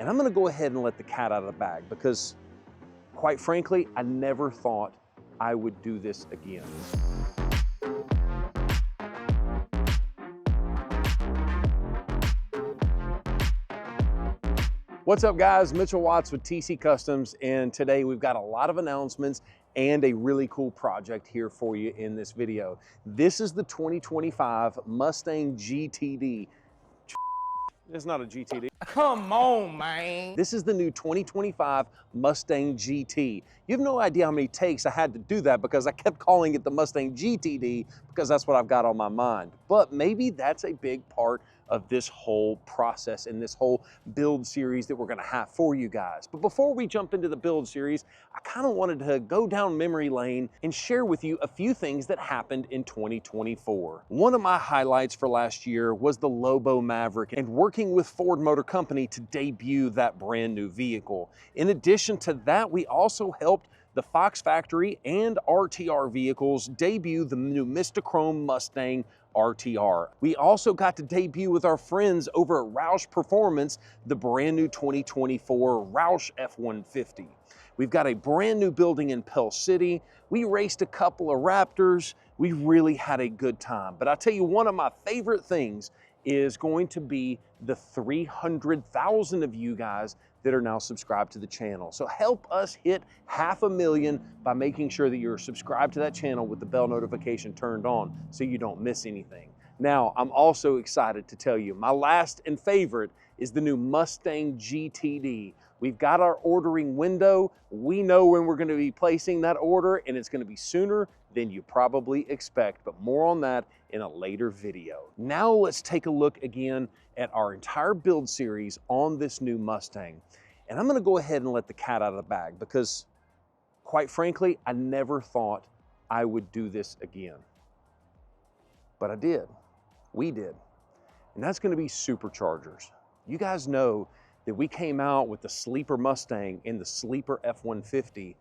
And I'm gonna go ahead and let the cat out of the bag because, quite frankly, I never thought I would do this again. What's up guys, Mitchell Watts with TC Customs, and today we've got a lot of announcements and a really cool project here for you in this video. This is the 2025 Mustang GTD. It's not a GTD. Come on, man. This is the new 2025 Mustang GT. You have no idea how many takes I had to do that because I kept calling it the Mustang GTD because that's what I've got on my mind. But maybe that's a big part of this whole process and this whole build series that we're gonna have for you guys. But before we jump into the build series, I kind of wanted to go down memory lane and share with you a few things that happened in 2024. One of my highlights for last year was the Lobo Maverick and working with Ford Motor Company to debut that brand new vehicle. In addition to that, we also helped the Fox Factory and RTR vehicles debut the new Mistachrome Mustang RTR. We also got to debut with our friends over at Roush Performance the brand new 2024 Roush F-150. We've got a brand new building in Pell City. We raced a couple of Raptors. We really had a good time. But I'll tell you, one of my favorite things is going to be the 300,000 of you guys that are now subscribed to the channel. So help us hit 500,000 by making sure that you're subscribed to that channel with the bell notification turned on so you don't miss anything. Now, I'm also excited to tell you, my last and favorite is the new Mustang GTD. We've got our ordering window. We know when we're gonna be placing that order, and it's gonna be sooner than you probably expect, but more on that in a later video. Now let's take a look again at our entire build series on this new Mustang. And I'm gonna go ahead and let the cat out of the bag because, quite frankly, I never thought I would do this again. But I did, we did. And that's gonna be Superchargers. You guys know that we came out with the sleeper Mustang and the sleeper F-150,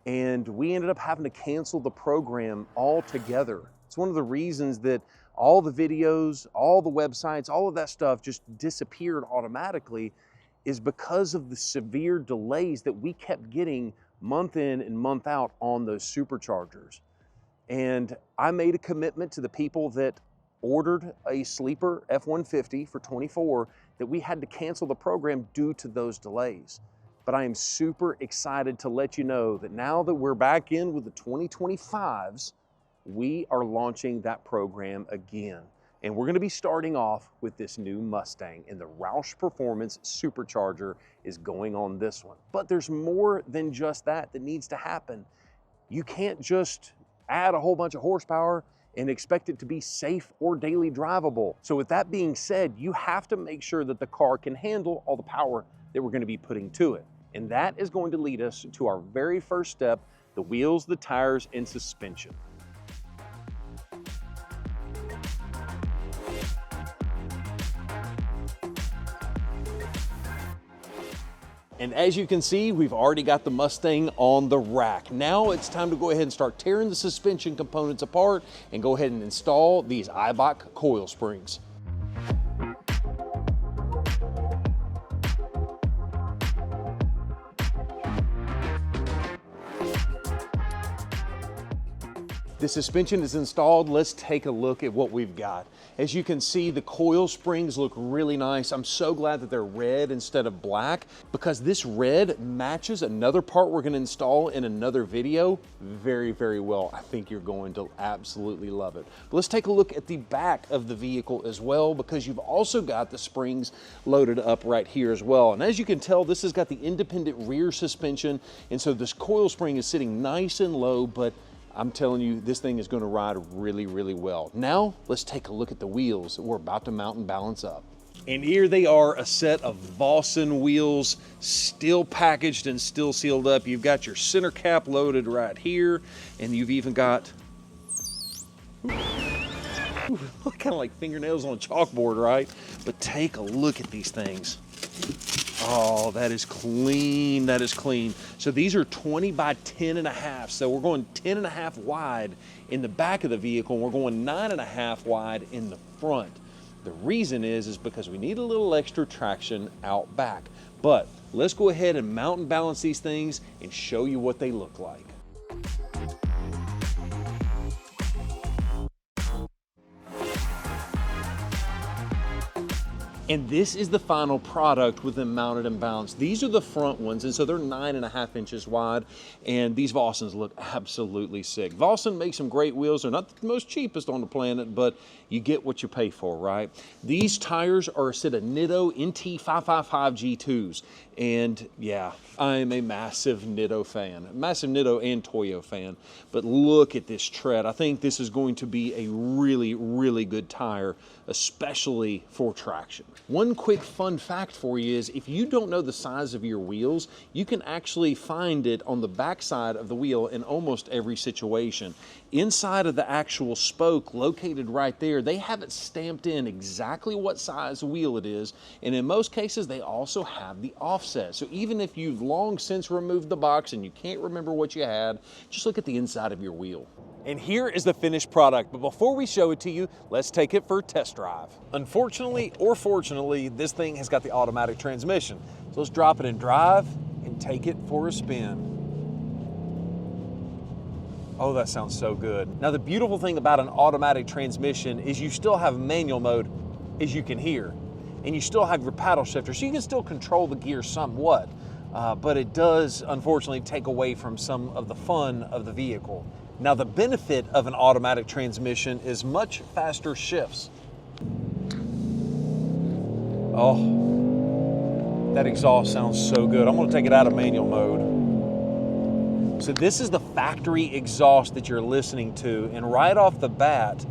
and we ended up having to cancel the program altogether. It's one of the reasons that all the videos, all the websites, all of that stuff just disappeared automatically, is because of the severe delays that we kept getting month in and month out on those Superchargers. And I made a commitment to the people that ordered a sleeper F-150 for 24 that we had to cancel the program due to those delays. But I am super excited to let you know that now that we're back in with the 2025s, we are launching that program again. And we're gonna be starting off with this new Mustang, and the Roush Performance Supercharger is going on this one. But there's more than just that needs to happen. You can't just add a whole bunch of horsepower and expect it to be safe or daily drivable. So with that being said, you have to make sure that the car can handle all the power that we're gonna be putting to it. And that is going to lead us to our very first step, the wheels, the tires, and suspension. And as you can see, we've already got the Mustang on the rack. Now it's time to go ahead and start tearing the suspension components apart and go ahead and install these Eibach coil springs. The suspension is installed. Let's take a look at what we've got. As you can see, the coil springs look really nice. I'm so glad that they're red instead of black because this red matches another part we're gonna install in another video very, very well. I think you're going to absolutely love it. But let's take a look at the back of the vehicle as well because you've also got the springs loaded up right here as well. And as you can tell, this has got the independent rear suspension. And so this coil spring is sitting nice and low, but I'm telling you, this thing is gonna ride really, really well. Now, let's take a look at the wheels that we're about to mount and balance up. And here they are, a set of Vossen wheels, still packaged and still sealed up. You've got your center cap loaded right here, and you've even got, kind of like fingernails on a chalkboard, right? But take a look at these things. Oh, that is clean, that is clean. So these are 20 by 10.5. So we're going 10.5 wide in the back of the vehicle, and we're going 9.5 wide in the front. The reason is because we need a little extra traction out back. But let's go ahead and mount and balance these things and show you what they look like. And this is the final product with them mounted and balanced. These are the front ones, and so they're 9.5 inches wide, and these Vossens look absolutely sick. Vossen makes some great wheels. They're not the most cheapest on the planet, but you get what you pay for, right? These tires are a set of Nitto NT555 G2s, and yeah, I am a massive Nitto fan, massive Nitto and Toyo fan, but look at this tread. I think this is going to be a really, really good tire, especially for traction. One quick fun fact for you is if you don't know the size of your wheels, you can actually find it on the back side of the wheel in almost every situation. Inside of the actual spoke, located right there, they have it stamped in exactly what size wheel it is, and in most cases they also have the offset. So even if you've long since removed the box and you can't remember what you had, just look at the inside of your wheel. And here is the finished product, but before we show it to you, let's take it for a test drive. Unfortunately or fortunately, this thing has got the automatic transmission. So let's drop it in drive and take it for a spin. Oh, that sounds so good. Now the beautiful thing about an automatic transmission is you still have manual mode, as you can hear, and you still have your paddle shifter, so you can still control the gear somewhat, but it does unfortunately take away from some of the fun of the vehicle. Now the benefit of an automatic transmission is much faster shifts. Oh, that exhaust sounds so good. I'm gonna take it out of manual mode. So this is the factory exhaust that you're listening to, and right off the bat,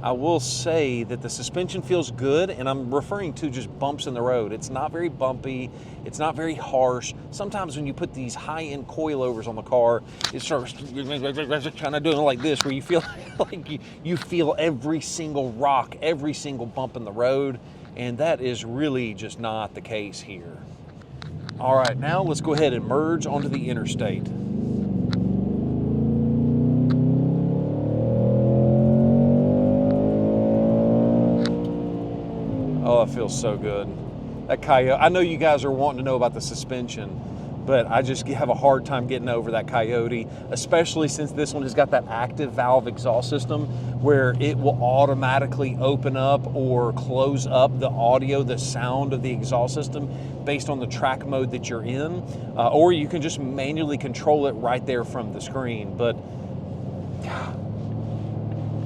I will say that the suspension feels good, and I'm referring to just bumps in the road. It's not very bumpy, it's not very harsh. Sometimes when you put these high-end coilovers on the car, it starts kind of doing like this, where you feel like you feel every single rock, every single bump in the road, and that is really just not the case here. All right, now let's go ahead and merge onto the interstate. Oh, it feels so good. That Coyote, I know you guys are wanting to know about the suspension, but I just have a hard time getting over that Coyote, especially since this one has got that active valve exhaust system where it will automatically open up or close up the audio, the sound of the exhaust system based on the track mode that you're in, or you can just manually control it right there from the screen. But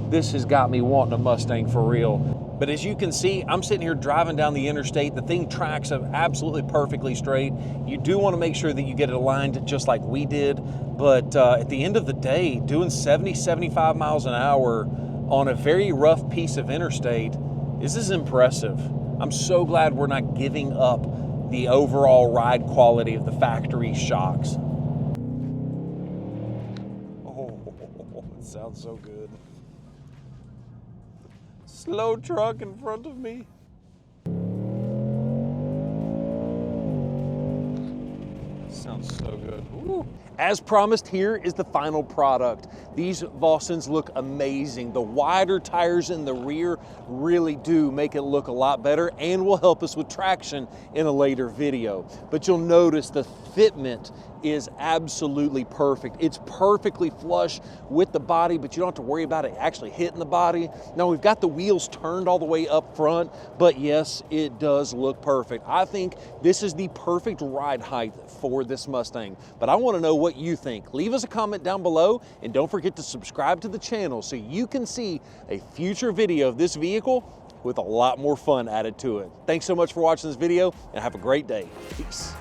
this has got me wanting a Mustang for real. But as you can see, I'm sitting here driving down the interstate. The thing tracks absolutely perfectly straight. You do want to make sure that you get it aligned just like we did. But at the end of the day, doing 70, 75 miles an hour on a very rough piece of interstate, this is impressive. I'm so glad we're not giving up the overall ride quality of the factory shocks. Oh, it sounds so good. Slow truck in front of me. Sounds so good. Ooh. As promised, here is the final product. These Vossens look amazing. The wider tires in the rear really do make it look a lot better and will help us with traction in a later video. But you'll notice the fitment is absolutely perfect. It's perfectly flush with the body, but you don't have to worry about it actually hitting the body. Now we've got the wheels turned all the way up front, but yes, it does look perfect. I think this is the perfect ride height for this Mustang, but I want to know what you think. Leave us a comment down below, and don't forget to subscribe to the channel so you can see a future video of this vehicle with a lot more fun added to it. Thanks so much for watching this video, and have a great day. Peace.